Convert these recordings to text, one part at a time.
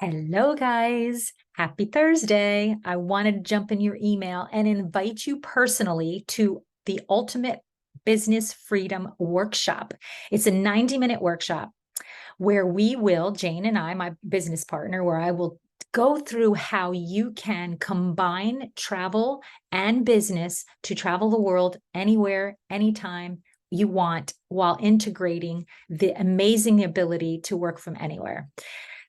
Hello, guys. Happy Thursday. I wanted to jump in your email and invite you personally to the Ultimate Business Freedom Workshop. It's a 90-minute workshop where we will, Jane and I, my business partner, where I will go through how you can combine travel and business to travel the world anywhere, anytime you want, while integrating the amazing ability to work from anywhere.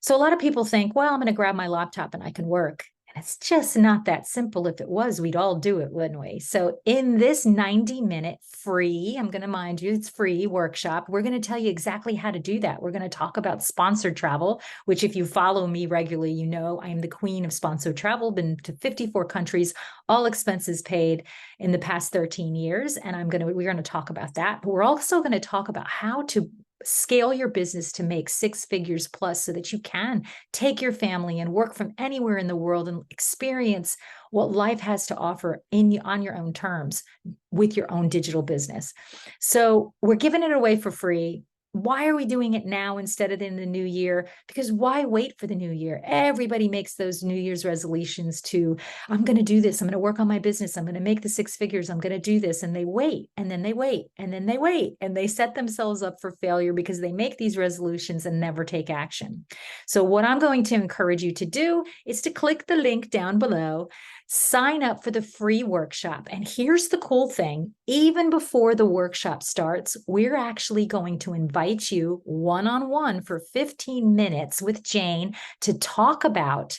So a lot of people think, well, I'm going to grab my laptop and I can work. And it's just not that simple. If it was, we'd all do it, wouldn't we? So in this 90-minute free, I'm going to mind you, it's free workshop, we're going to tell you exactly how to do that. We're going to talk about sponsored travel, which if you follow me regularly, you know I am the queen of sponsored travel, been to 54 countries, all expenses paid in the past 13 years. And we're going to talk about that. But we're also going to talk about how to scale your business to make 6 figures plus so that you can take your family and work from anywhere in the world and experience what life has to offer on your own terms with your own digital business. So we're giving it away for free. Why are we doing it now instead of in the new year? Because why wait for the new year? Everybody makes those New Year's resolutions to, I'm going to do this. I'm going to work on my business. I'm going to make the 6 figures. I'm going to do this. And they wait, and then they wait, and then they wait, and they set themselves up for failure because they make these resolutions and never take action. So what I'm going to encourage you to do is to click the link down below, sign up for the free workshop. And here's the cool thing. Even before the workshop starts, we're actually going to invite you one-on-one for 15 minutes with Jane to talk about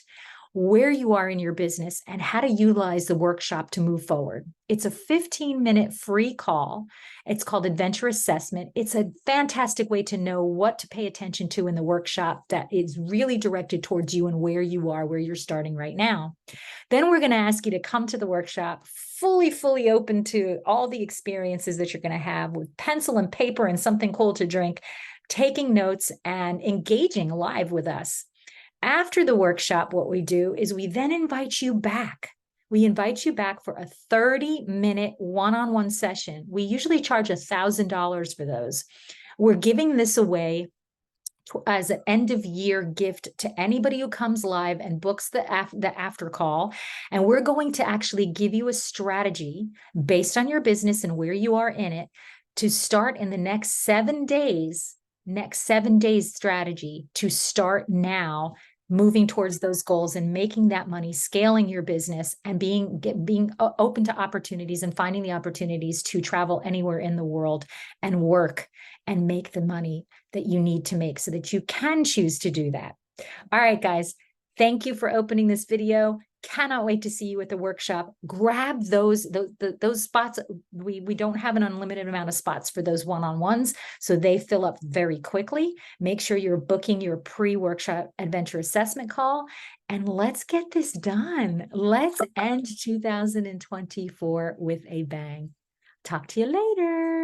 where you are in your business and how to utilize the workshop to move forward. It's a 15-minute free call. It's called Adventure Assessment. It's a fantastic way to know what to pay attention to in the workshop that is really directed towards you and where you are, where you're starting right now. Then we're going to ask you to come to the workshop fully open to all the experiences that you're going to have with pencil and paper and something cool to drink, taking notes and engaging live with us. After the workshop, what we do is we then invite you back. We invite you back for a 30-minute one-on-one session. We usually charge $1,000 for those. We're giving this away as an end-of-year gift to anybody who comes live and books the after call. And we're going to actually give you a strategy based on your business and where you are in it to start in the next 7 days, strategy to start now, moving towards those goals and making that money, scaling your business, and being open to opportunities and finding the opportunities to travel anywhere in the world and work and make the money that you need to make so that you can choose to do that. All right, guys, thank you for opening this video. Cannot wait to see you at the workshop. Grab those spots. We don't have an unlimited amount of spots for those one-on-ones, so they fill up very quickly. Make sure you're booking your pre-workshop adventure assessment call, and let's get this done. Let's end 2024 with a bang. Talk to you later.